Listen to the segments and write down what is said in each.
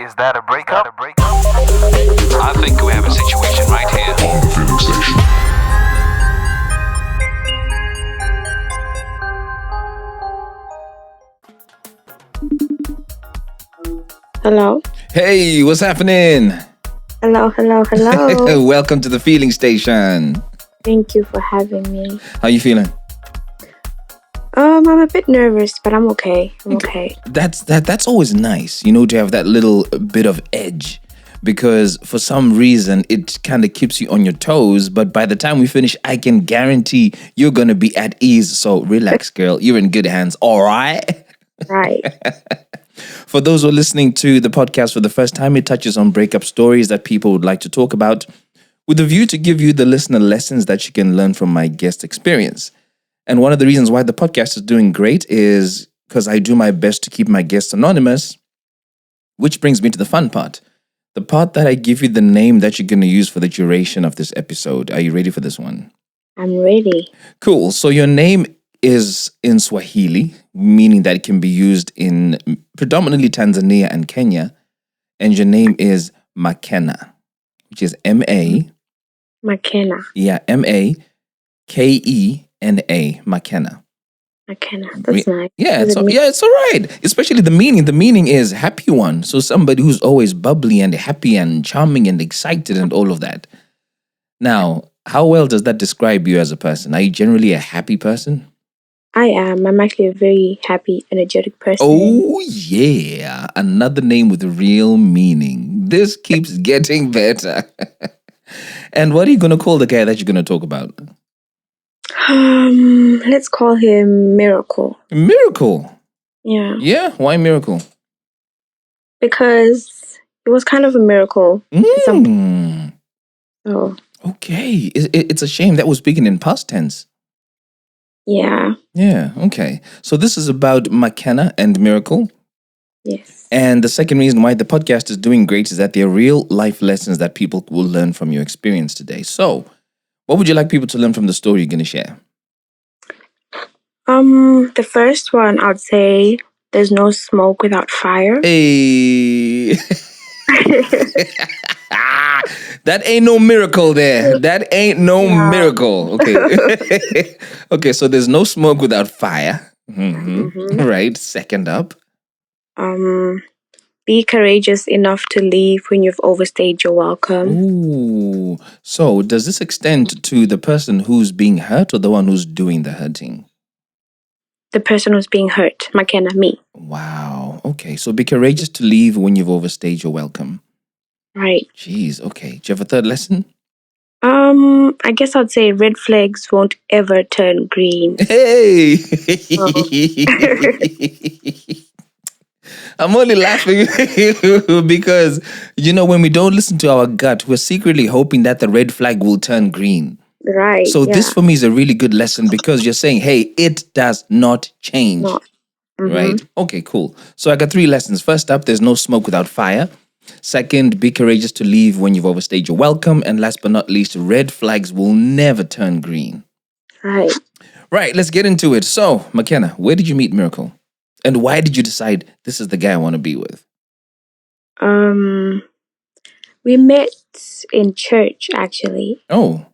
Is that a breakup? I think we have a situation right here. On the Feeling Station. Hello. Hey, what's happening? Hello. Welcome to the Feeling Station. Thank you for having me. How you feeling? I'm a bit nervous, but I'm okay. I'm okay. That's always nice, to have that little bit of edge, because for some reason it kind of keeps you on your toes. But by the time we finish, I can guarantee you're gonna be at ease. So relax, girl. You're in good hands. All right. Right. For those who are listening to the podcast for the first time, it touches on breakup stories that people would like to talk about, with a view to give you, the listener, lessons that you can learn from my guest experience. And one of the reasons why the podcast is doing great is because I do my best to keep my guests anonymous, which brings me to the fun part. The part that I give you the name that you're going to use for the duration of this episode. Are you ready for this one? I'm ready. Cool. So your name is in Swahili, meaning that it can be used in predominantly Tanzania and Kenya. And your name is Makena, which is M-A. McKenna. Yeah, M-A-K-E-N-A, Makena. McKenna. That's nice. Yeah, What does it mean? it's all right. Especially the meaning. The meaning is happy one. So somebody who's always bubbly and happy and charming and excited and all of that. Now, how well does that describe you as a person? Are you generally a happy person? I am. I'm actually a very happy, energetic person. Oh, yeah. Another name with real meaning. This keeps getting better. And what are you going to call the guy that you're going to talk about? Let's call him Miracle. Miracle. Yeah. Yeah, why Miracle? Because it was kind of a miracle. Mm. So, Okay. It's a shame that we're speaking in past tense. yeah. Yeah, okay. So this is about Makena and Miracle. Yes. And the second reason why the podcast is doing great is that they're real life lessons that people will learn from your experience today. So, what would you like people to learn from the story you're going to share? The first one, I'd say there's no smoke without fire. Hey. That ain't no miracle there. That ain't no miracle. Okay. Okay, so there's no smoke without fire. Right. Second up. Be courageous enough to leave when you've overstayed your welcome. Ooh. So does this extend to the person who's being hurt or the one who's doing the hurting? The person who's being hurt, McKenna, me. Wow. Okay. So be courageous to leave when you've overstayed your welcome. Right. Jeez. Okay. Do you have a third lesson? I guess I'd say red flags won't ever turn green. Hey. I'm only laughing because, when we don't listen to our gut, we're secretly hoping that the red flag will turn green. Right. So this for me is a really good lesson because you're saying, hey, it does not change. No. Right? Okay, cool. So I got 3 lessons. First up, there's no smoke without fire. Second, be courageous to leave when you've overstayed your welcome. And last but not least, red flags will never turn green. Right. Right, let's get into it. So, McKenna, where did you meet Miracle? And why did you decide this is the guy I want to be with? We met in church, actually. Oh,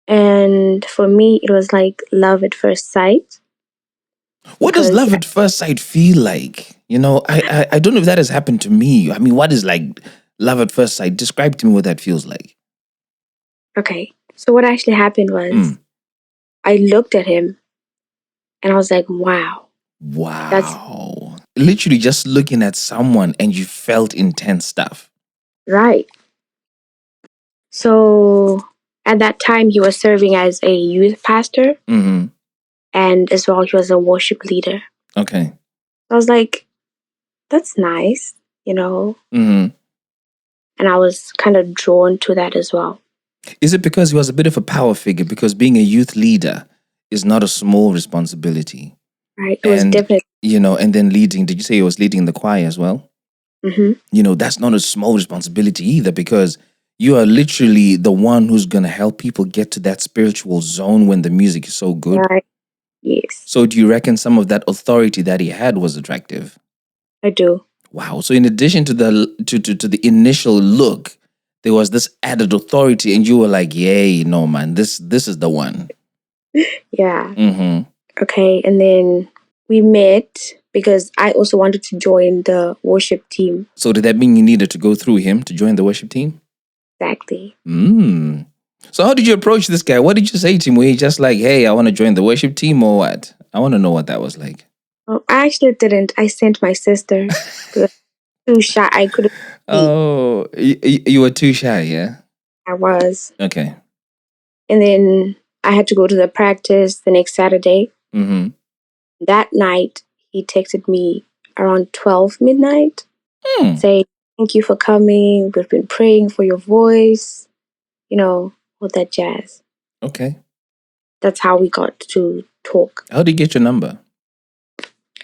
And for me, it was like love at first sight. what does Because- love at first sight feel like? I don't know if that has happened to me. I mean, what is like love at first sight? Describe to me what that feels like. Okay. So what actually happened was I looked at him and I was like, wow. Wow. Literally just looking at someone and you felt intense stuff. Right. So at that time, he was serving as a youth pastor Mm-hmm. and as well, he was a worship leader. Okay. I was like, that's nice, Mm-hmm. and I was kind of drawn to that as well. Is it because he was a bit of a power figure? Because being a youth leader is not a small responsibility. Right. It was And, definitely. and then leading, did you say he was leading the choir as well? Mm-hmm. That's not a small responsibility either, because you are literally the one who's going to help people get to that spiritual zone when the music is so good. Right. Yes, So do you reckon some of that authority that he had was attractive? I do. Wow. So in addition to the initial look, there was this added authority, and you were like, "Yay, no man, this is the one." Yeah. Mm-hmm. Okay. And then we met because I also wanted to join the worship team. So did that mean you needed to go through him to join the worship team? Exactly. So how did you approach this guy? What did you say to him? Were you just like, "Hey, I want to join the worship team," or what? I want to know what that was like. Oh, I actually didn't. I sent my sister because I was too shy. I couldn't speak. Oh, you were too shy, yeah? I was. Okay. And then I had to go to the practice the next Saturday. Mm-hmm. That night, he texted me around 12 midnight, saying, "Thank you for coming. We've been praying for your voice." All that jazz. Okay. That's how we got to talk. How did you get your number?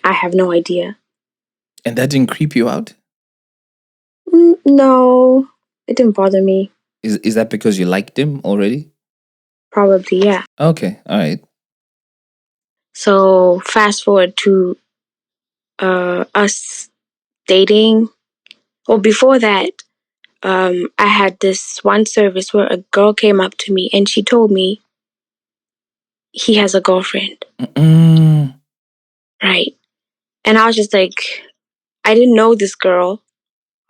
I have no idea. And that didn't creep you out? No, it didn't bother me. Is that because you liked him already? Probably, yeah. Okay, all right. So fast forward to us dating. Well, before that, I had this one service where a girl came up to me and she told me he has a girlfriend. Right. And I was just like, I didn't know this girl.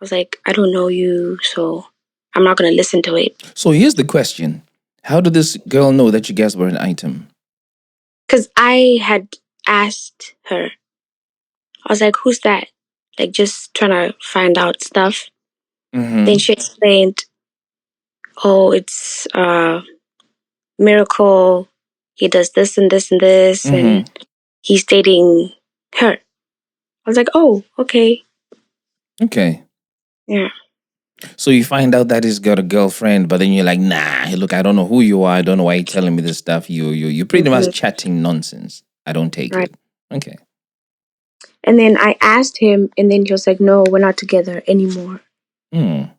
I was like, I don't know you, so I'm not going to listen to it. So here's the question. How did this girl know that you guys were an item? Because I had asked her. I was like, who's that? Like, just trying to find out stuff. Mm-hmm. Then she explained, oh, it's Miracle. He does this and this and this, and he's dating her. I was like, oh, okay. Okay. Yeah. So you find out that he's got a girlfriend, but then you're like, nah, look, I don't know who you are. I don't know why you're telling me this stuff. You're pretty much chatting nonsense. I don't take it. Okay. And then I asked him, and then he was like, no, we're not together anymore. And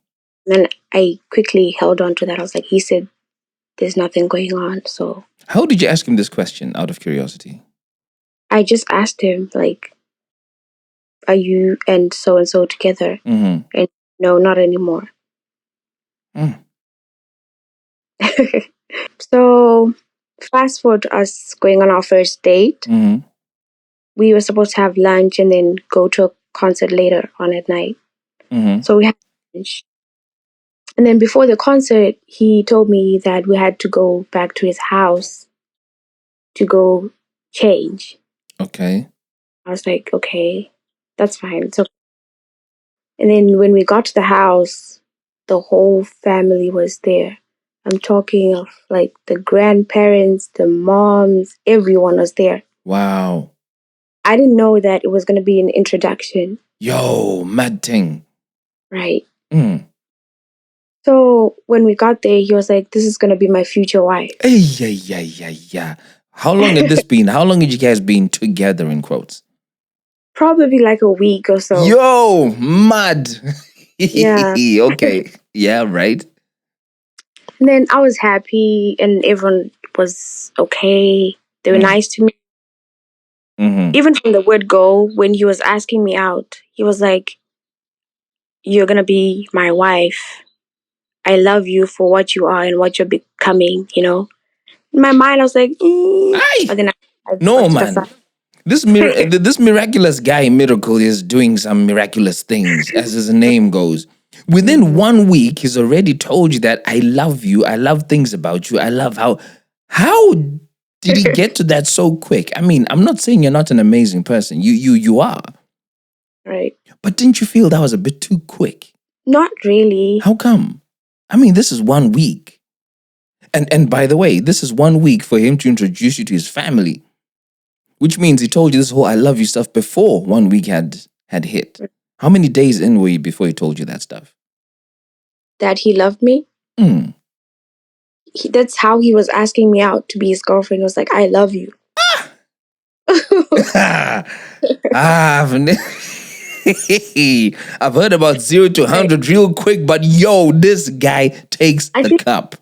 then I quickly held on to that. I was like, he said there's nothing going on. So how did you ask him this question out of curiosity? I just asked him, like, are you and so together? And no, not anymore. So fast forward to us going on our first date. We were supposed to have lunch and then go to a concert later on at night. So we had lunch. And then before the concert, he told me that we had to go back to his house to go change. Okay. I was like, okay, that's fine. So, and then when we got to the house, the whole family was there. I'm talking of like the grandparents, the moms, everyone was there. Wow. I didn't know that it was going to be an introduction. Yo, mad thing. Right. So when we got there, he was like, this is going to be my future wife. Yeah. How long had this been? How long had you guys been together, in quotes? Probably like a week or so. Yo, mad. Yeah. Okay. Yeah, right. And then I was happy and everyone was okay. They were nice to me. Even from the word go, when he was asking me out, he was like, you're going to be my wife. I love you for what you are and what you're becoming, In my mind, I was like, but then no, man. This miraculous guy, Miracle, is doing some miraculous things, as his name goes. Within 1 week, he's already told you that I love you, I love things about you, I love how did he get to that so quick? I mean, I'm not saying you're not an amazing person. You are. Right. But didn't you feel that was a bit too quick? Not really. How come? I mean, this is 1 week. And by the way, this is 1 week for him to introduce you to his family. Which means he told you this whole I love you stuff before 1 week had hit. How many days in were you before he told you that stuff? That he loved me? That's how he was asking me out to be his girlfriend. He was like, I love you. I've heard about 0 to 100 real quick, but yo, this guy takes the cup.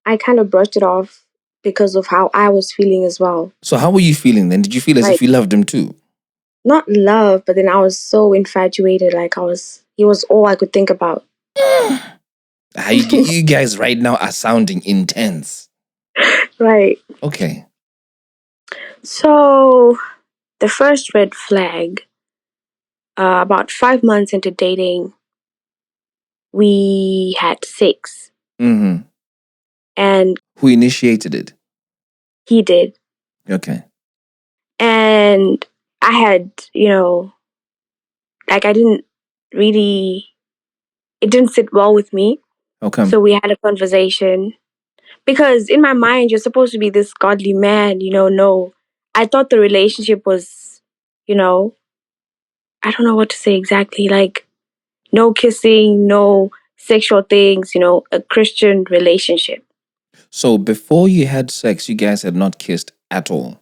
I kind of brushed it off because of how I was feeling as well. So how were you feeling then? Did you feel as if you loved him too? not love, but then I was so infatuated. Like he was all I could think about. You guys right now are sounding intense. Right. Okay. So the first red flag, about 5 months into dating, we had sex. Mm-hmm. And who initiated it? He did. Okay. And I had, like I didn't really, it didn't sit well with me. Okay. So we had a conversation. Because in my mind, you're supposed to be this godly man, no. I thought the relationship was, I don't know what to say exactly. Like, no kissing, no sexual things, a Christian relationship. So before you had sex, you guys had not kissed at all?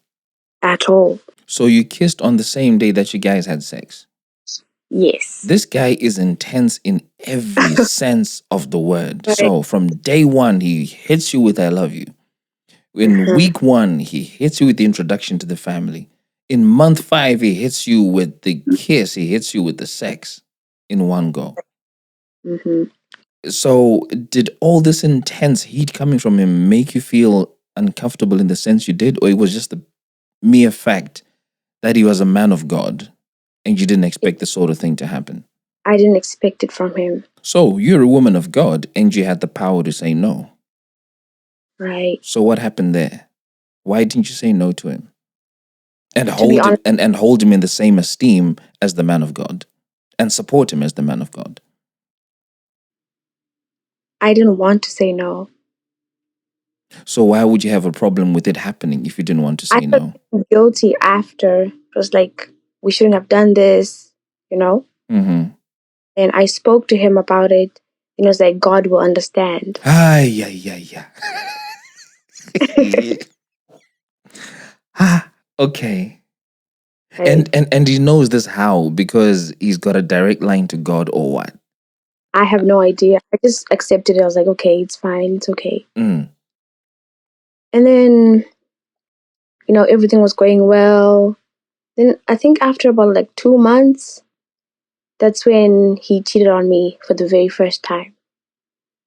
At all. So you kissed on the same day that you guys had sex? Yes. This guy is intense in every sense of the word. Right. So from day one, he hits you with I love you. In week 1, he hits you with the introduction to the family. In month 5, he hits you with the kiss. He hits you with the sex in one go. Mm-hmm. So did all this intense heat coming from him make you feel uncomfortable in the sense you did? Or it was just the mere fact that he was a man of God and you didn't expect this sort of thing to happen? I didn't expect it from him. So you're a woman of God and you had the power to say no. Right. So what happened there? Why didn't you say no to him? And hold him honest, and hold him in the same esteem as the man of God and support him as the man of God? I didn't want to say no. So why would you have a problem with it happening if you didn't want to say no? I felt guilty after. It was like, we shouldn't have done this, Mm-hmm. And I spoke to him about it. And it was like, God will understand. Yeah. Okay. Right? And he knows this how? Because he's got a direct line to God or what? I have no idea. I just accepted it. I was like, okay, it's fine. It's okay. Mm. And then, everything was going well. Then I think after about like 2 months, that's when he cheated on me for the very first time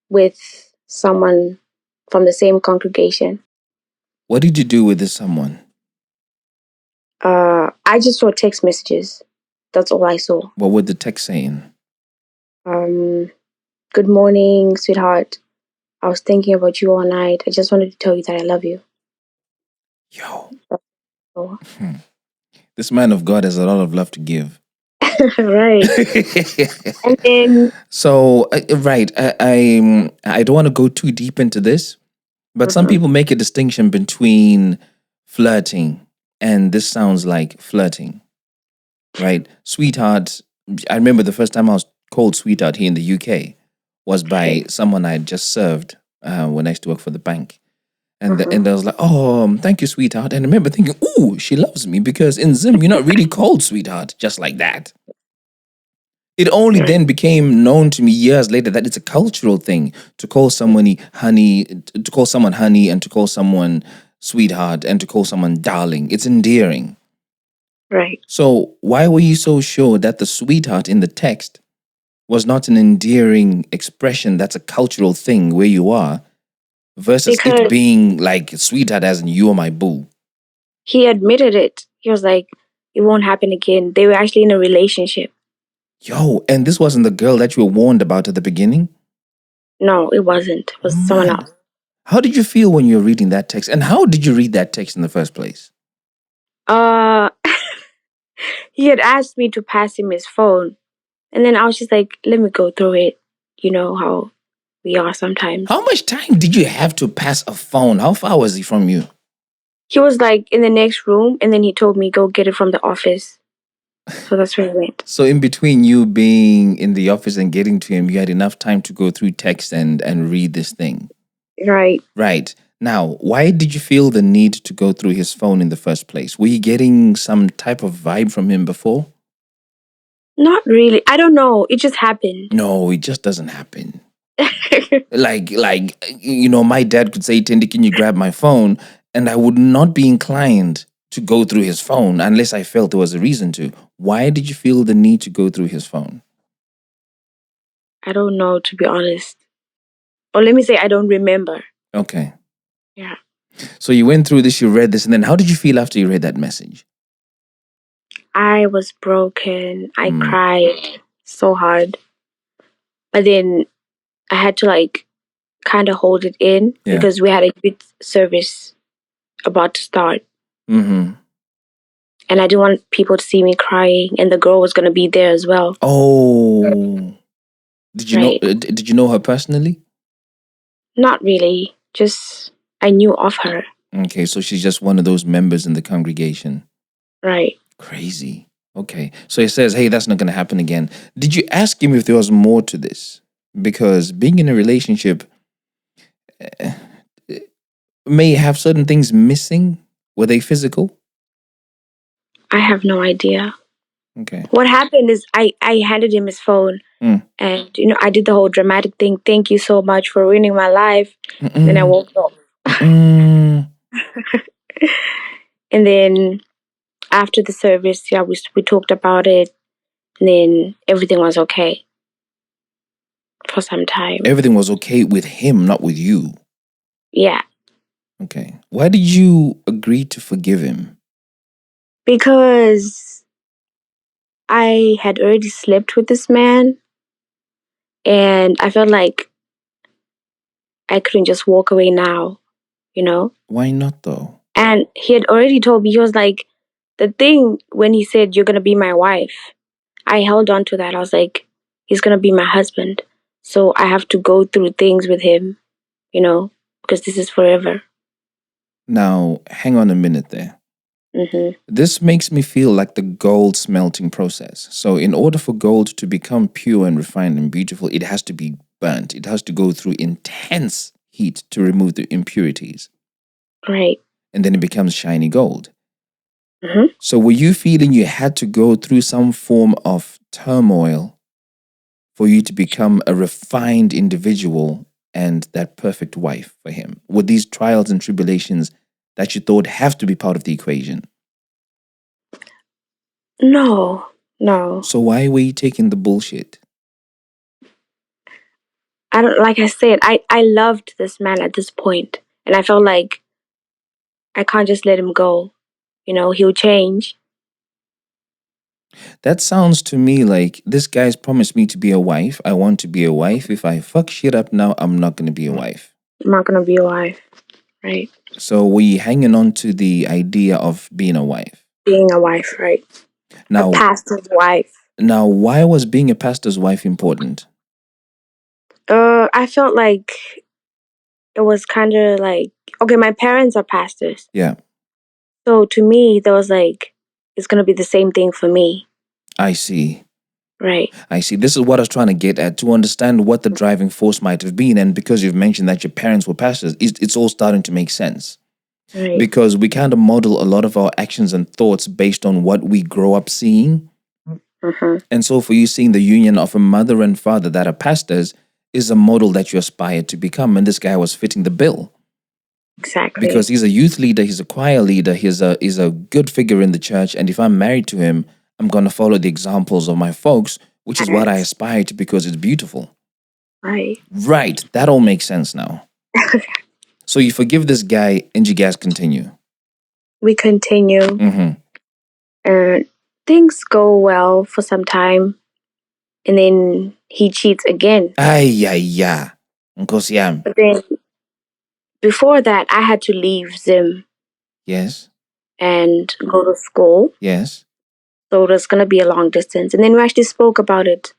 with someone from the same congregation. What did you do with this someone? I just saw text messages. That's all I saw. What were the text saying? Good morning, sweetheart. I was thinking about you all night. I just wanted to tell you that I love you. Yo. So. This man of God has a lot of love to give. Right. And then, so, right. I don't want to go too deep into this, but some people make a distinction between flirting, and this sounds like flirting, right? Sweetheart. I remember the first time I was called sweetheart here in the UK was by someone I had just served when I used to work for the bank. And I was like, oh, thank you, sweetheart. And I remember thinking, ooh, she loves me, because in Zim, you're not really called sweetheart just like that. It only then became known to me years later that it's a cultural thing to call someone honey, and to call someone sweetheart, and to call someone darling. It's endearing. Right. So why were you so sure that the sweetheart in the text was not an endearing expression that's a cultural thing where you are, versus it being like sweetheart as in you are my boo? He admitted it. He was like, it won't happen again. They were actually in a relationship. Yo, and this wasn't the girl that you were warned about at the beginning? No, it wasn't. It was someone else. How did you feel when you were reading that text? And how did you read that text in the first place? He had asked me to pass him his phone. And then I was just like, let me go through it. You know how we are sometimes. How much time did you have to pass a phone? How far was he from you? He was like in the next room, and then he told me, go get it from the office. So that's where I went. So in between you being in the office and getting to him, you had enough time to go through text and read this thing. Right. Right. Now, why did you feel the need to go through his phone in the first place? Were you getting some type of vibe from him before? Not really. I don't know. It just happened. No, it just doesn't happen. like, my dad could say, Tendi, can you grab my phone? And I would not be inclined to go through his phone unless I felt there was a reason to. Why did you feel the need to go through his phone? I don't know, to be honest. Or let me say, I don't remember. Okay. Yeah. So you went through this, you read this, and then how did you feel after you read that message? I was broken. I cried so hard. But then I had to like kind of hold it in because we had a youth service about to start. Mm-hmm. And I didn't want people to see me crying, and the girl was going to be there as well. Oh. Did you know did you know her personally? Not really. Just I knew of her. Okay, so she's just one of those members in the congregation. Right. Crazy. Okay. So he says, hey, that's not going to happen again. Did you ask him if there was more to this? Because being in a relationship may have certain things missing. Were they physical? I have no idea. Okay. What happened is I handed him his phone and, I did the whole dramatic thing. Thank you so much for ruining my life. Then I woke up. And then after the service, we talked about it. And then everything was okay for some time. Everything was okay with him, not with you. Yeah. Okay. Why did you agree to forgive him? Because I had already slept with this man. And I felt like I couldn't just walk away now, Why not though? And he had already told me, he was like, the thing when he said, you're going to be my wife, I held on to that. I was like, he's going to be my husband. So I have to go through things with him, because this is forever. Now, hang on a minute there. Mm-hmm. This makes me feel like the gold smelting process. So in order for gold to become pure and refined and beautiful, it has to be burnt. It has to go through intense heat to remove the impurities. Right. And then it becomes shiny gold. Mm-hmm. So were you feeling you had to go through some form of turmoil for you to become a refined individual and that perfect wife for him? Were these trials and tribulations that you thought have to be part of the equation? No. So why were you taking the bullshit? Like I said, I loved this man at this point, and I felt like I can't just let him go. He'll change. That sounds to me like this guy's promised me to be a wife. I want to be a wife. If I fuck shit up now, I'm not going to be a wife. I'm not going to be a wife. Right. So were you hanging on to the idea of being a wife? Being a wife, right. Now, a pastor's wife. Now, why was being a pastor's wife important? I felt like it was kind of like, okay, my parents are pastors. Yeah. So to me, there was like, it's going to be the same thing for me. I see. Right. I see. This is what I was trying to get at, to understand what the driving force might have been. And because you've mentioned that your parents were pastors, it's all starting to make sense. Right. Because we kind of model a lot of our actions and thoughts based on what we grow up seeing. Mm-hmm. And so for you, seeing the union of a mother and father that are pastors is a model that you aspire to become. And this guy was fitting the bill. Exactly. Because he's a youth leader, he's a choir leader, he's a good figure in the church. And if I'm married to him, I'm going to follow the examples of my folks, which is what I aspire to because it's beautiful. Right. Right. That all makes sense now. So you forgive this guy and you guys continue. We continue. Mm-hmm. And things go well for some time. And then he cheats again. But then before that, I had to leave Zim. Yes. And go to school. Yes. So it was going to be a long distance. And then we actually spoke about it,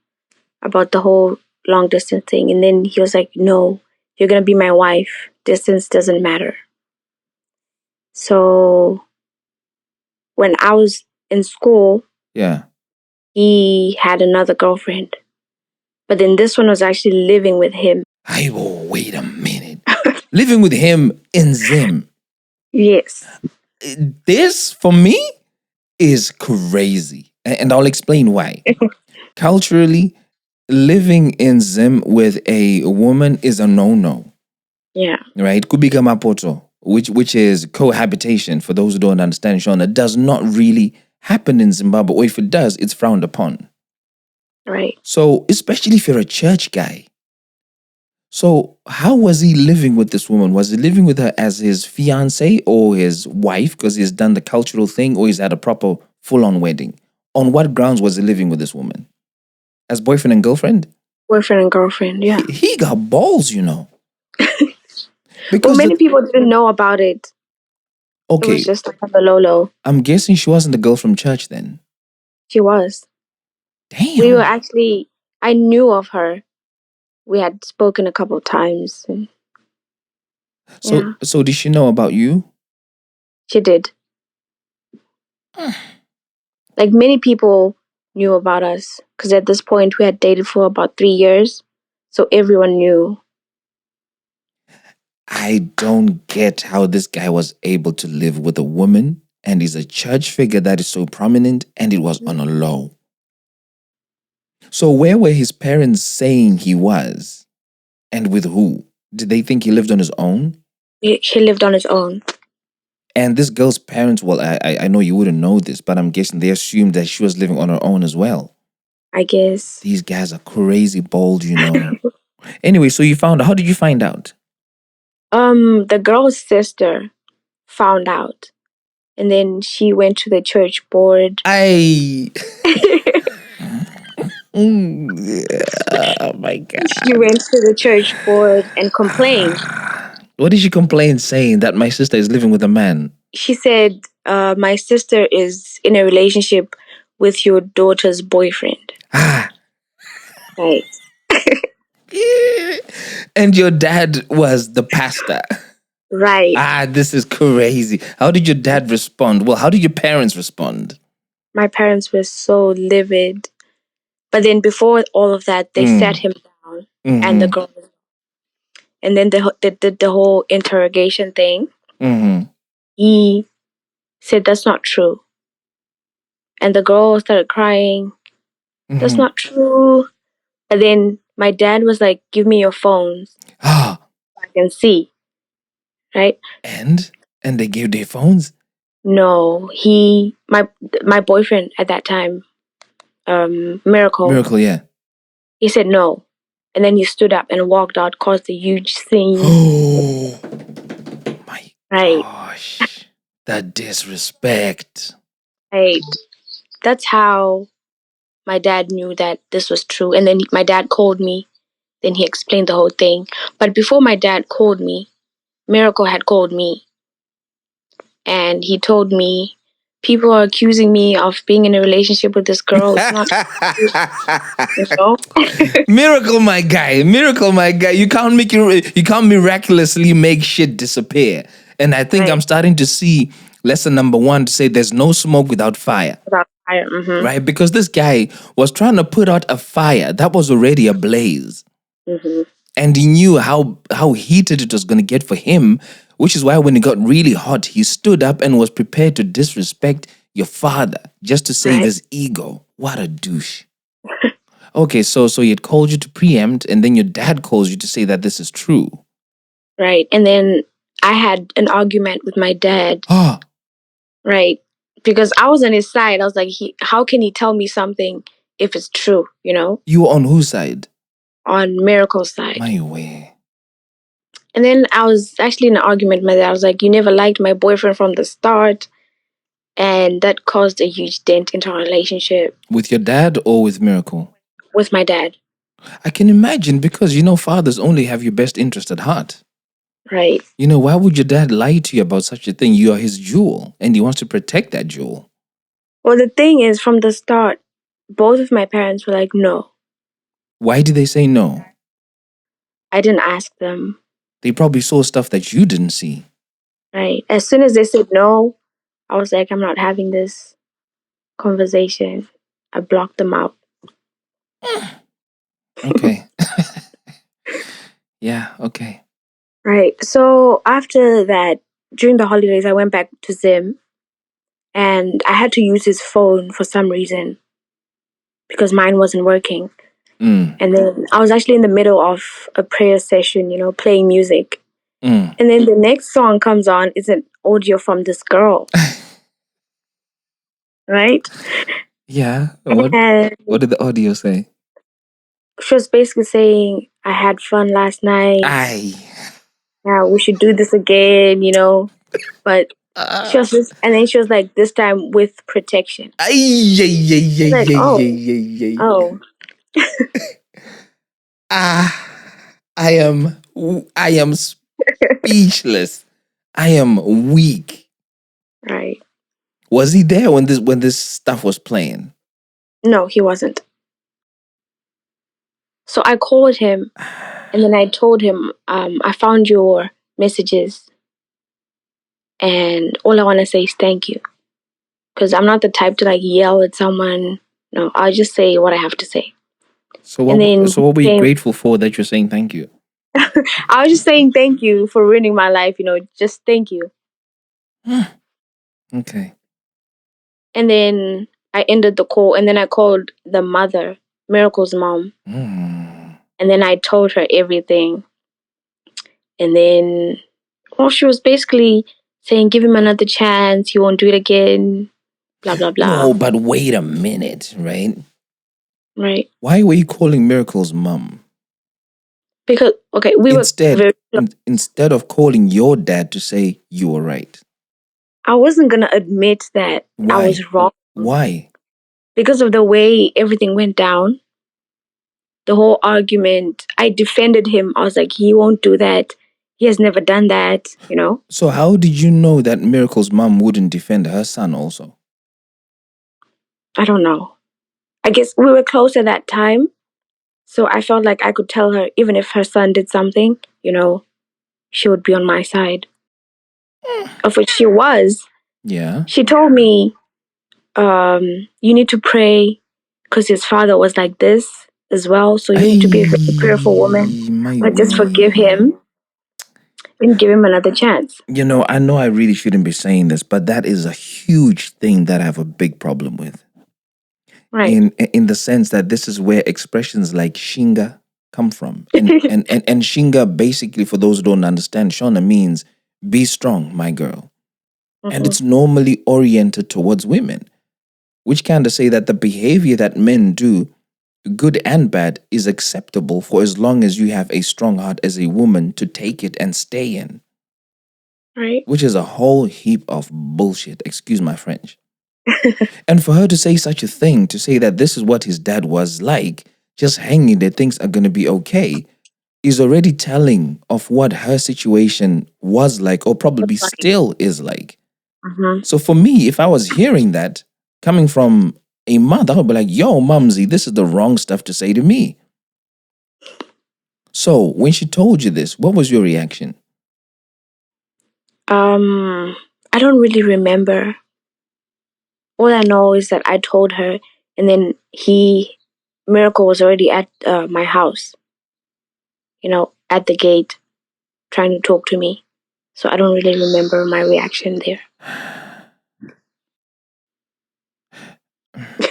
about the whole long distance thing. And then he was like, no, you're going to be my wife. Distance doesn't matter. So when I was in school, he had another girlfriend. But then this one was actually living with him. Wait a minute. Living with him in Zim. Yes. This, for me, is crazy. And I'll explain why. Culturally, living in Zim with a woman is a no-no. Yeah. Right? Kubika mapoto. which is cohabitation. For those who don't understand, Shauna, does not really happen in Zimbabwe, or if it does, it's frowned upon. Right. So, especially if you're a church guy. So, how was he living with this woman? Was he living with her as his fiance or his wife because he's done the cultural thing, or he's had a proper full-on wedding? On what grounds was he living with this woman? As boyfriend and girlfriend? Boyfriend and girlfriend, yeah. He got balls, you know. Well, many people didn't know about it. Okay. It was just like on the low. I'm guessing she wasn't the girl from church then. She was. Damn. We were actually, I knew of her. We had spoken a couple of times. And, so did she know about you? She did. Like many people knew about us because at this point we had dated for about 3 years. So everyone knew. I don't get how this guy was able to live with a woman and is a church figure that is so prominent, and it was on a low. So where were his parents saying he was? And with who? Did they think he lived on his own? He lived on his own. And this girl's parents, well, I know you wouldn't know this, but I'm guessing they assumed that she was living on her own as well. I guess. These guys are crazy bold, you know. Anyway, so you found out. How did you find out? The girl's sister found out. And then she went to the church board. Oh my God. She went to the church board and complained. What did she complain, saying that my sister is living with a man? She said, my sister is in a relationship with your daughter's boyfriend. Right. And your dad was the pastor. Right. This is crazy. How did your dad respond? Well, how did your parents respond? My parents were so livid. But then before all of that, they sat him down and the girl. And then they did the whole interrogation thing. He said, that's not true. And the girl started crying. That's not true. And then my dad was like, give me your phones. I can see. Right? And they gave their phones? No. My boyfriend at that time, Miracle. Miracle, yeah. He said no. And then he stood up and walked out, caused a huge scene. Oh my right. gosh. The disrespect. Right. That's how my dad knew that this was true. And then my dad called me. Then he explained the whole thing. But before my dad called me, Miracle had called me. And he told me, people are accusing me of being in a relationship with this girl. It's not you know? Miracle, my guy. You can't miraculously make shit disappear. And I think I'm starting to see lesson number 1 to say there's no smoke without fire. Without fire, right? Because this guy was trying to put out a fire that was already ablaze. And he knew how heated it was going to get for him, which is why when it got really hot, he stood up and was prepared to disrespect your father just to save his ego. What a douche. Okay, so he had called you to preempt, and then your dad calls you to say that this is true. Right. And then I had an argument with my dad. Right. Because I was on his side. I was like, how can he tell me something if it's true, you know? You were on whose side? On Miracle's side. My way. And then I was actually in an argument with my dad. I was like, you never liked my boyfriend from the start. And that caused a huge dent into our relationship. With your dad or with Miracle? With my dad. I can imagine, because, fathers only have your best interest at heart. Right. Why would your dad lie to you about such a thing? You are his jewel, and he wants to protect that jewel. Well, the thing is, from the start, both of my parents were like, no. Why did they say no? I didn't ask them. They probably saw stuff that you didn't see. Right. As soon as they said no, I was like, I'm not having this conversation. I blocked them out. Okay. Yeah, okay. Right. So after that, during the holidays, I went back to Zim. And I had to use his phone for some reason. Because mine wasn't working. And then I was actually in the middle of a prayer session, playing music. And then the next song comes on is an audio from this girl. Right? Yeah. And What did the audio say? she was basically saying, I had fun last night. Aye. Yeah, we should do this again, But she was just, and then she was like, this time with protection. Ay. Oh. I am speechless. I am weak. Right. Was he there when this stuff was playing? No, he wasn't. So I called him, and then I told him, I found your messages, and all I want to say is thank you. Because I'm not the type to yell at someone. No, I'll just say what I have to say. So what were you grateful for that you're saying thank you? I was just saying thank you for ruining my life, just thank you. Okay. And then I ended the call, and then I called the mother, Miracle's mom. And then I told her everything. And then, she was basically saying, give him another chance. He won't do it again. Blah, blah, blah. No, but wait a minute, right? Right. Why were you calling Miracle's mom? Because, okay, instead of calling your dad to say you were right. I wasn't going to admit that I was wrong. Why? Because of the way everything went down. The whole argument, I defended him. I was like, he won't do that. He has never done that, So how did you know that Miracle's mom wouldn't defend her son also? I don't know. I guess we were close at that time. So I felt like I could tell her, even if her son did something, she would be on my side. Of which she was. Yeah. She told me, you need to pray because his father was like this as well. So you need to be a prayerful woman. But just forgive him and give him another chance. I know I really shouldn't be saying this, but that is a huge thing that I have a big problem with. Right. In the sense that this is where expressions like Shinga come from. And Shinga, basically, for those who don't understand, Shona means be strong, my girl. And it's normally oriented towards women, which kind of say that the behavior that men do, good and bad, is acceptable for as long as you have a strong heart as a woman to take it and stay in. Right. Which is a whole heap of bullshit, excuse my French. And for her to say such a thing, to say that this is what his dad was like, just hanging there, things are going to be okay, is already telling of what her situation was like, or probably still is like. So for me, if I was hearing that coming from a mother, I would be like, yo, Mumsy, this is the wrong stuff to say to me. So when she told you this, what was your reaction? I don't really remember. All I know is that I told her, and then Miracle was already at my house, at the gate, trying to talk to me. So I don't really remember my reaction there.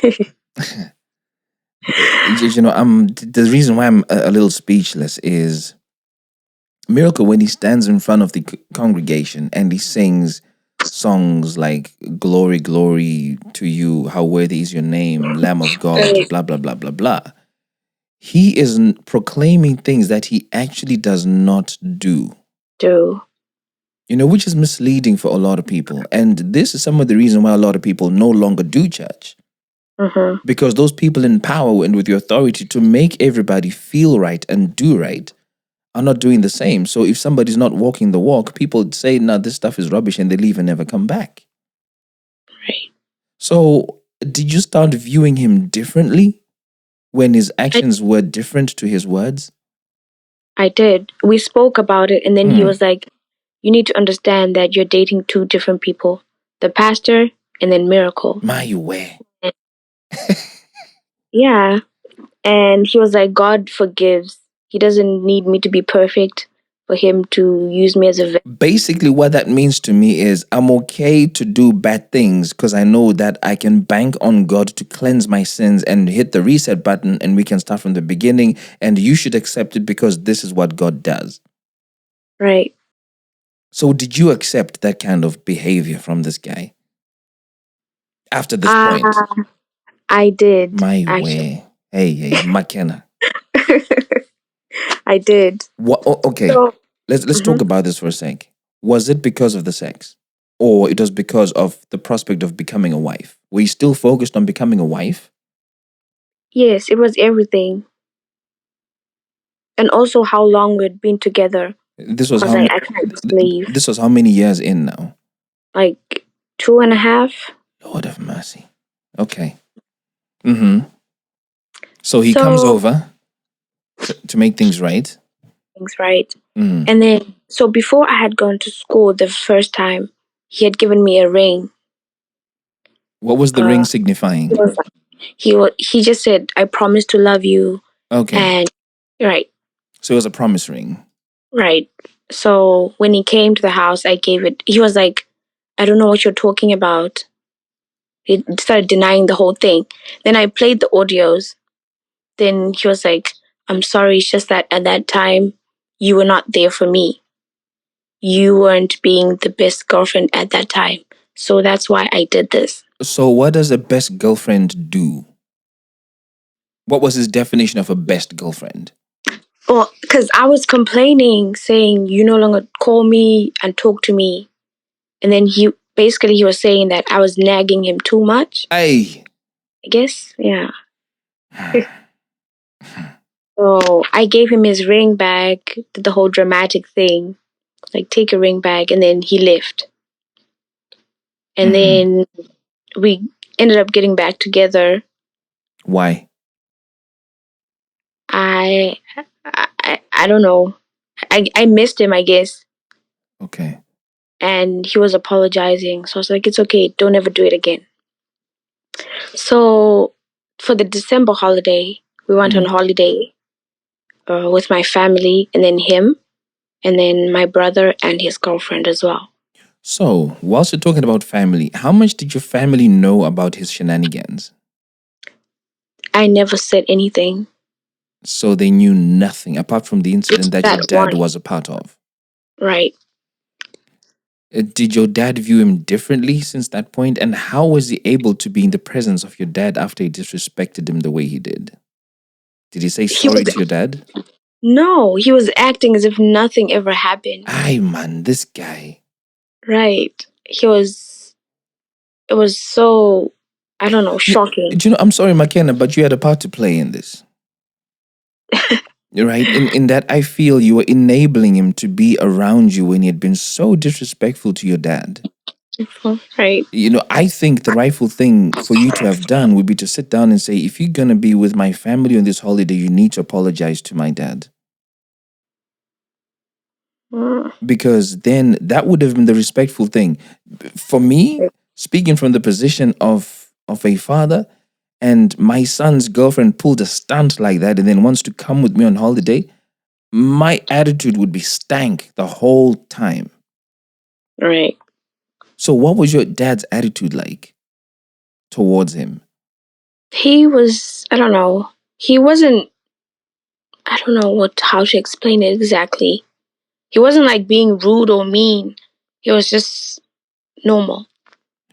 The reason why I'm a little speechless is Miracle, when he stands in front of the congregation and he sings songs like "Glory, glory to you, how worthy is your name, Lamb of God," blah blah blah blah blah. He is proclaiming things that he actually does not do. Which is misleading for a lot of people. And this is some of the reason why a lot of people no longer do church. Because those people in power and with the authority to make everybody feel right and do right are not doing the same. So if somebody's not walking the walk, people say, no, this stuff is rubbish, and they leave and never come back. Right. So did you start viewing him differently when his actions were different to his words? I did. We spoke about it, and then he was like, you need to understand that you're dating two different people, the pastor and then Miracle. My way. Yeah. And he was like, God forgives. He doesn't need me to be perfect for him to use me as a vessel. Basically, what that means to me is I'm okay to do bad things because I know that I can bank on God to cleanse my sins and hit the reset button, and we can start from the beginning, and you should accept it because this is what God does. Right. So did you accept that kind of behavior from this guy after this point? I did. My Actually. way. Hey, McKenna. I did. What? Okay, So, let's talk about this for a sec. Was it because of the sex, or it was because of the prospect of becoming a wife? Were you still focused on becoming a wife? yes, it was everything. And also how long we'd been together. This was Because how I can't just leave. this was how many years in now? Like 2.5. Lord of mercy. Okay. Mm-hmm. So he comes So, over to make things right. things right. Mm. And then, so before I had gone to school the first time, he had given me a ring. What was the ring signifying? He just said, "I promise to love you." Okay. And right, So it was a promise ring. right. So when he came to the house, I gave it. He was like, "I don't know what you're talking about." He started denying the whole thing. Then I played the audios. Then he was like, "I'm sorry. It's just that at that time, you were not there for me. You weren't being the best girlfriend at that time. So that's why I did this." So what does a best girlfriend do? What was his definition of a best girlfriend? Well, because I was complaining, saying, "You no longer call me and talk to me." And then he was saying that I was nagging him too much. Hey. I guess, yeah. So I gave him his ring back, did the whole dramatic thing, like take a ring back, and then he left. And then we ended up getting back together. Why? I don't know. I missed him, I guess. Okay. And he was apologizing. So I was like, it's okay, don't ever do it again. So for the December holiday, we went on holiday with my family, and then him, and then my brother and his girlfriend as well. So, whilst you're talking about family, how much did your family know about his shenanigans? I never said anything. So they knew nothing apart from the incident that your dad was a part of. Right. Did your dad view him differently since that point? And how was he able to be in the presence of your dad after he disrespected him the way he did? Did he say sorry to your dad? No, he was acting as if nothing ever happened. Ay, man, this guy. Right. It was so, I don't know, shocking. Do you know, I'm sorry, McKenna, but you had a part to play in this. Right? In that, I feel you were enabling him to be around you when he had been so disrespectful to your dad. Right. You know, I think the rightful thing for you to have done would be to sit down and say, if you're going to be with my family on this holiday, you need to apologize to my dad. Because then that would have been the respectful thing. For me, speaking from the position of a father, and my son's girlfriend pulled a stunt like that and then wants to come with me on holiday, my attitude would be stank the whole time. Right. So what was your dad's attitude like towards him? He was, I don't know. He wasn't, I don't know how to explain it exactly. He wasn't like being rude or mean. He was just normal.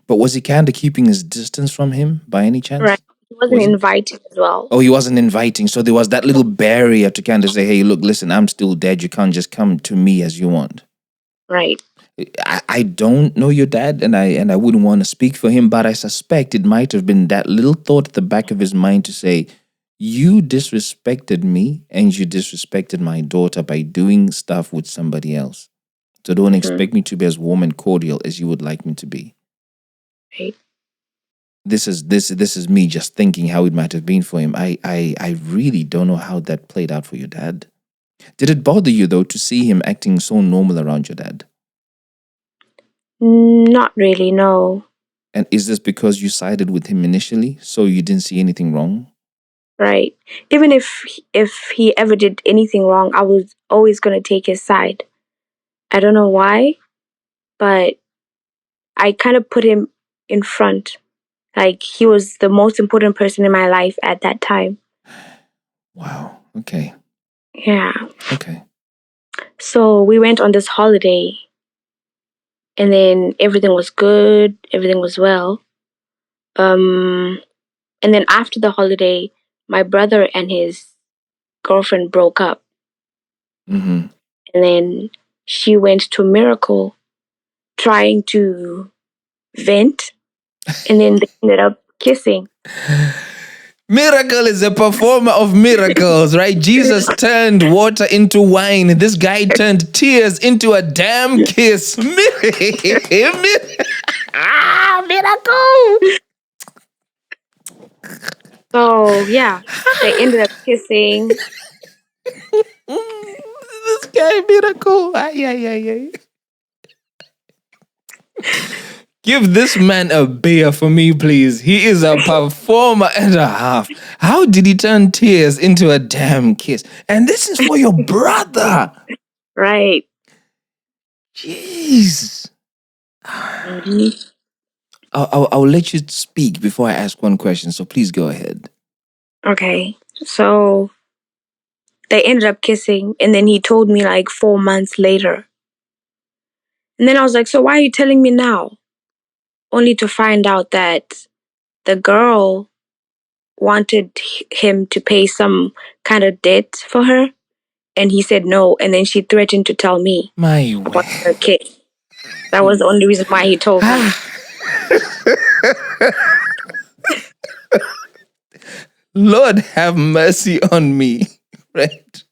But was he kind of keeping his distance from him by any chance? Right. He wasn't inviting as well. Oh, he wasn't inviting. So there was that little barrier to kind of say, hey, look, listen, I'm still dead. You can't just come to me as you want. Right. I don't know your dad, and I wouldn't want to speak for him, but I suspect it might have been that little thought at the back of his mind to say, you disrespected me and you disrespected my daughter by doing stuff with somebody else. So don't expect me to be as warm and cordial as you would like me to be. Right. This is me just thinking how it might have been for him. I really don't know how that played out for your dad. Did it bother you though to see him acting so normal around your dad? Not really, no. And is this because you sided with him initially, so you didn't see anything wrong? Right. Even if he ever did anything wrong, I was always going to take his side. I don't know why, but I kind of put him in front. Like he was the most important person in my life at that time. Wow. Okay. Yeah. Okay. So we went on this holiday, and then everything was good, everything was well. And then after the holiday, my brother and his girlfriend broke up. Mm-hmm. And then she went to Miracle trying to vent, and then they ended up kissing. Miracle is a performer of miracles, right? Jesus turned water into wine. This guy turned tears into a damn kiss. Miracle. So yeah, they ended up kissing. This guy, Miracle. Ay, ay, ay, ay. Give this man a beer for me, please. He is a performer and a half. How did he turn tears into a damn kiss? And this is for your brother. Right. Jeez. Mm-hmm. I'll let you speak before I ask one question, so please go ahead. Okay. So they ended up kissing, and then he told me like 4 months later. And then I was like, so why are you telling me now? Only to find out that the girl wanted him to pay some kind of debt for her, and he said no, and then she threatened to tell me My about way. her kid. That was the only reason why he told me. Lord have mercy on me, right?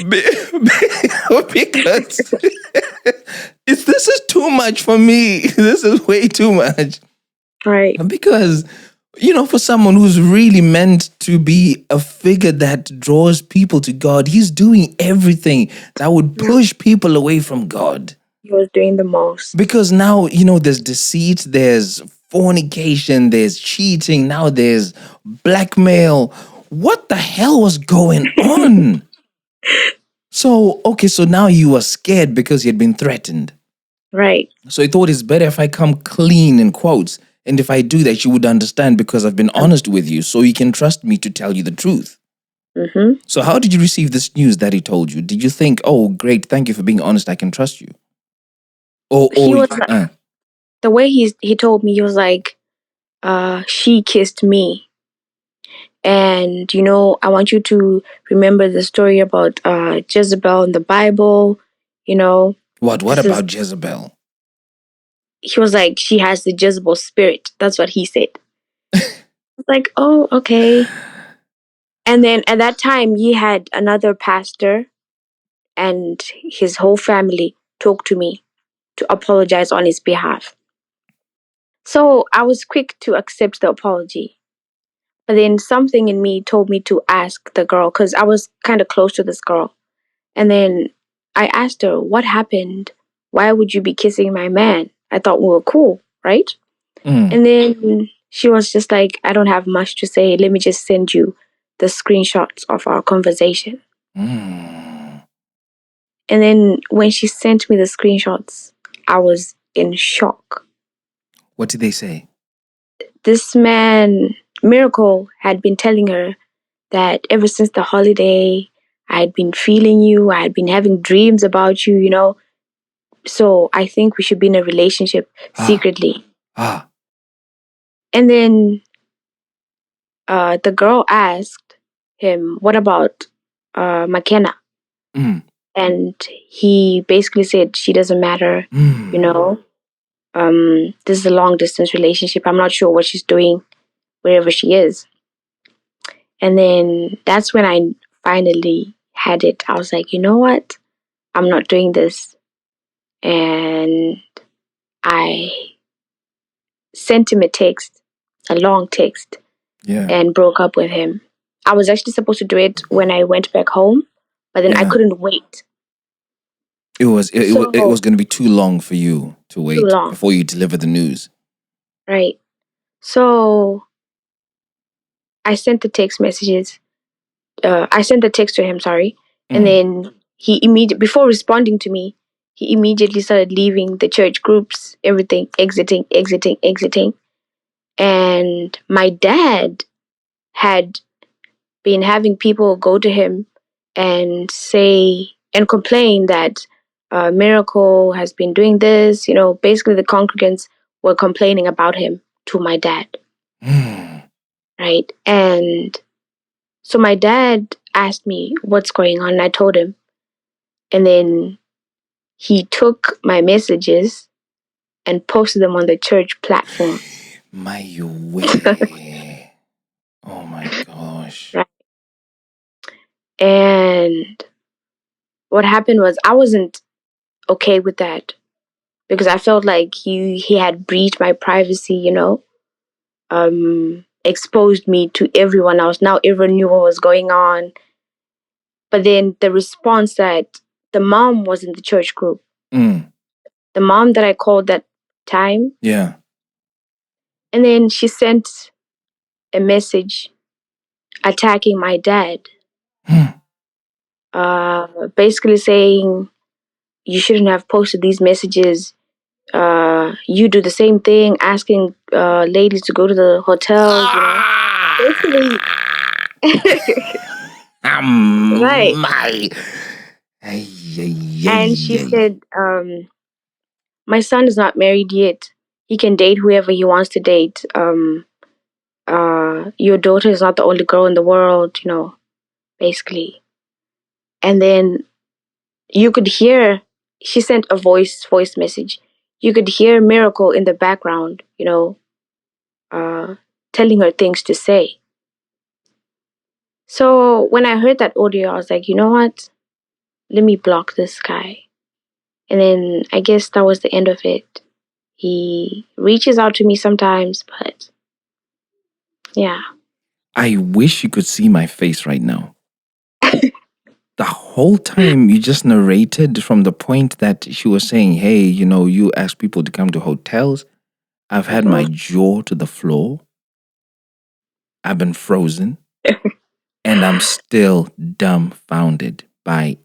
Because this is too much for me. This is way too much. Right. Because, for someone who's really meant to be a figure that draws people to God, he's doing everything that would push people away from God. He was doing the most. Because now, there's deceit, there's fornication, there's cheating, now there's blackmail. What the hell was going on? So now you were scared because you had been threatened. Right. So he thought it's better if I come clean, in quotes. And if I do that, you would understand because I've been honest with you, so you can trust me to tell you the truth. Mm-hmm. So how did you receive this news that he told you? Did you think, oh, great, thank you for being honest, I can trust you? The way he told me, he was like, she kissed me. And, I want you to remember the story about Jezebel in the Bible, What about Jezebel? He was like, she has the Jezebel spirit. That's what he said. I was like, oh, okay. And then at that time, he had another pastor and his whole family talk to me to apologize on his behalf. So I was quick to accept the apology. But then something in me told me to ask the girl, because I was kind of close to this girl. And then I asked her, what happened? Why would you be kissing my man? I thought we were cool, right? And then she was just like, I don't have much to say. Let me just send you the screenshots of our conversation. And then when she sent me the screenshots, I was in shock. What did they say? This man, Miracle, had been telling her that ever since the holiday, I had been feeling you. I had been having dreams about you, So I think we should be in a relationship secretly. And then the girl asked him, what about McKenna? And he basically said, she doesn't matter, this is a long distance relationship. I'm not sure what she's doing wherever she is. And then that's when I finally had it. I was like, you know what? I'm not doing this. And I sent him a long text, and broke up with him. I was actually supposed to do it when I went back home, but then I couldn't wait. It was going to be too long for you to wait before you deliver the news. Right. So I sent the text messages. I sent the text to him, sorry. And then he before responding to me, he immediately started leaving the church groups, everything, exiting. And my dad had been having people go to him and say and complain that Miracle has been doing this. Basically the congregants were complaining about him to my dad. Right? And so my dad asked me what's going on, and I told him. And then he took my messages and posted them on the church platform. My way. Oh my gosh. Right. And what happened was I wasn't okay with that because I felt like he had breached my privacy, exposed me to everyone else. Now everyone knew what was going on. But then the response that the mom was in the church group. The mom that I called that time. Yeah. And then she sent a message attacking my dad. Basically saying, you shouldn't have posted these messages. You do the same thing, asking ladies to go to the hotels, Basically. Right. And she said, my son is not married yet. He can date whoever he wants to date. Your daughter is not the only girl in the world, basically. And then you could hear, she sent a voice message. You could hear Miracle in the background, telling her things to say. So when I heard that audio, I was like, you know what? Let me block this guy. And then I guess that was the end of it. He reaches out to me sometimes, but yeah. I wish you could see my face right now. The whole time you just narrated from the point that she was saying, hey, you ask people to come to hotels. I've had my jaw to the floor. I've been frozen. And I'm still dumbfounded by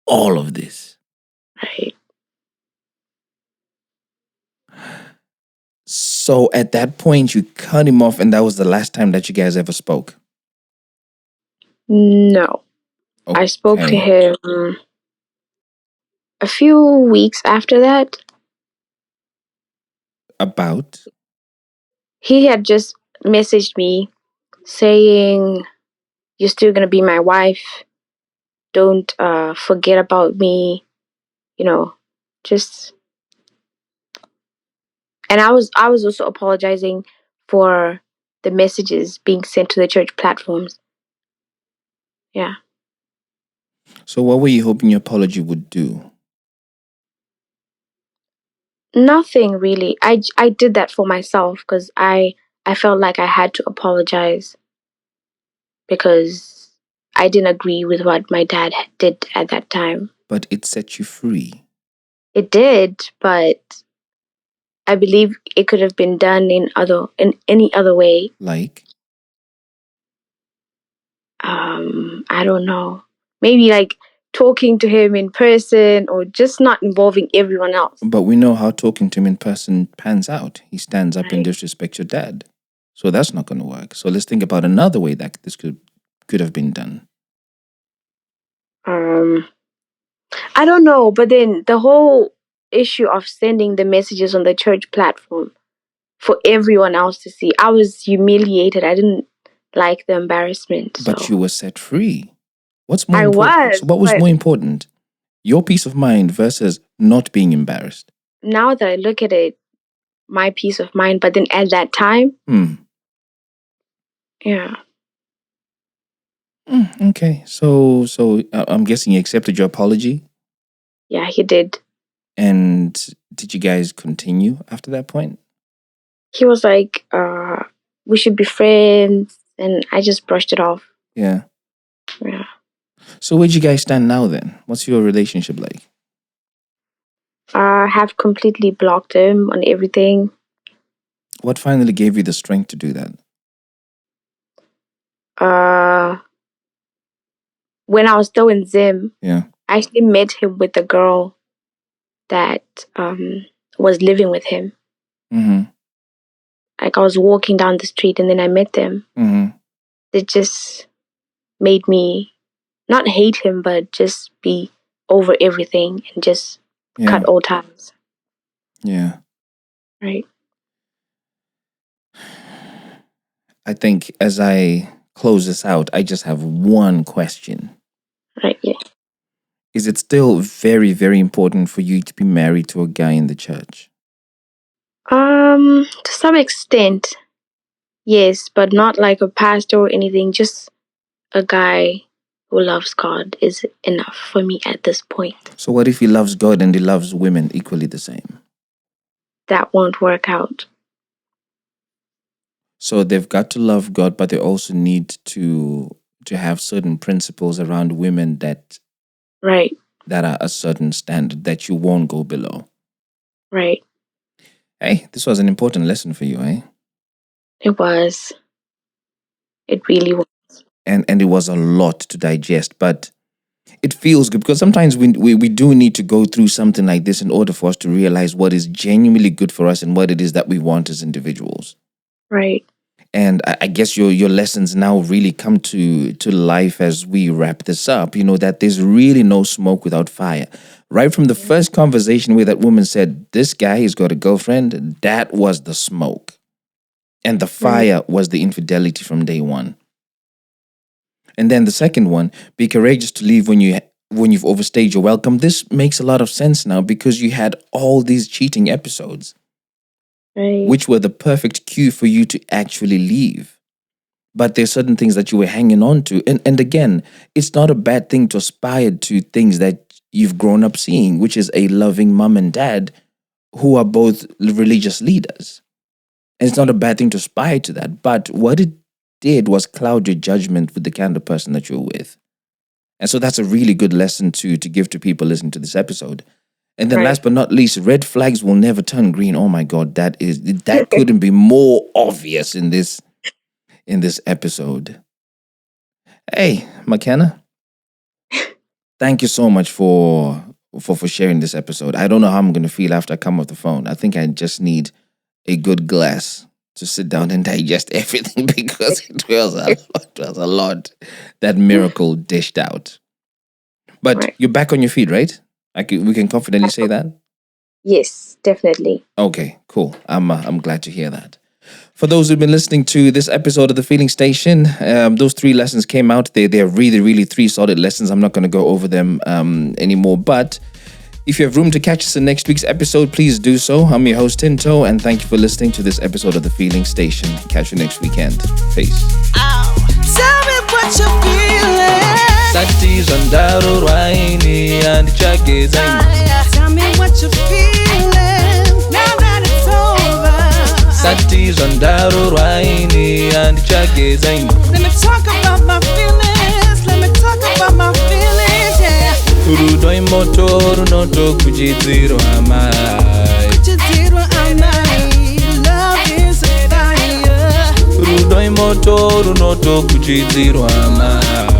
all of this. Right. So at that point, you cut him off, and that was the last time that you guys ever spoke? No. Okay. I spoke to him a few weeks after that. About? He had just messaged me saying, you're still going to be my wife. Don't forget about me. Just... And I was also apologizing for the messages being sent to the church platforms. Yeah. So what were you hoping your apology would do? Nothing really. I did that for myself because I felt like I had to apologize because I didn't agree with what my dad did at that time. But it set you free. It did, but I believe it could have been done in any other way. Like? I don't know. Maybe like talking to him in person or just not involving everyone else. But we know how talking to him in person pans out. He stands up and disrespects your dad. So that's not going to work. So let's think about another way that this could have been done. I don't know, but then the whole issue of sending the messages on the church platform for everyone else to see, I was humiliated. I didn't like the embarrassment. But you were set free. What's more I important? was. So what was more important? Your peace of mind versus not being embarrassed? Now that I look at it, my peace of mind. But then at that time, yeah. Okay. So I'm guessing he accepted your apology? Yeah, he did. And did you guys continue after that point? He was like, we should be friends. And I just brushed it off. Yeah. Yeah. So where'd you guys stand now then? What's your relationship like? I have completely blocked him on everything. What finally gave you the strength to do that? When I was still in Zim, yeah, I actually met him with a girl that was living with him. Mm-hmm. Like I was walking down the street and then I met them. Mm-hmm. It just made me not hate him, but just be over everything and just cut all ties. Yeah. Right. I think as I close this out, I just have one question. Right, yeah. Is it still very, very important for you to be married to a guy in the church? To some extent, yes, but not like a pastor or anything. Just a guy who loves God is enough for me at this point. So what if he loves God and he loves women equally the same? That won't work out. So they've got to love God, but they also need to have certain principles around women that are a certain standard that you won't go below. Right. Hey, this was an important lesson for you, eh? It was. It really was. And it was a lot to digest, but it feels good because sometimes we do need to go through something like this in order for us to realize what is genuinely good for us and what it is that we want as individuals. Right. And I guess your lessons now really come to life as we wrap this up, that there's really no smoke without fire. Right from the first conversation where that woman said, this guy has got a girlfriend, that was the smoke. And the fire was the infidelity from day one. And then the second one, be courageous to leave when you've overstayed your welcome. This makes a lot of sense now because you had all these cheating episodes. Right. Which were the perfect cue for you to actually leave. But there's certain things that you were hanging on to. And again, it's not a bad thing to aspire to things that you've grown up seeing, which is a loving mom and dad who are both religious leaders. And it's not a bad thing to aspire to that. But what it did was cloud your judgment with the kind of person that you're with. And so that's a really good lesson to give to people listening to this episode. And then last but not least, red flags will never turn green. Oh my God, that couldn't be more obvious in this episode. Hey, McKenna, thank you so much for sharing this episode. I don't know how I'm going to feel after I come off the phone. I think I just need a good glass to sit down and digest everything because it was a lot that Miracle dished out. But you're back on your feet, right? We can confidently say that? Yes, definitely. Okay, cool. I'm glad to hear that. For those who've been listening to this episode of The Feeling Station, those 3 lessons came out. They're really, really 3 solid lessons. I'm not going to go over them anymore. But if you have room to catch us in next week's episode, please do so. I'm your host, Tinto, and thank you for listening to this episode of The Feeling Station. Catch you next weekend. Peace. Ow. Tell me what you're feeling. Satis andaro raini and chake zaini. Tell me what you're feeling. Now that it's over. Satis andaro raini and chake zaini. Let me talk about my feelings. Let me talk about my feelings, yeah. Urudoi motoru noto kujidziro amai. Kujidziro amai. Love is a fire. Urudoi motoru noto kujidziro amai.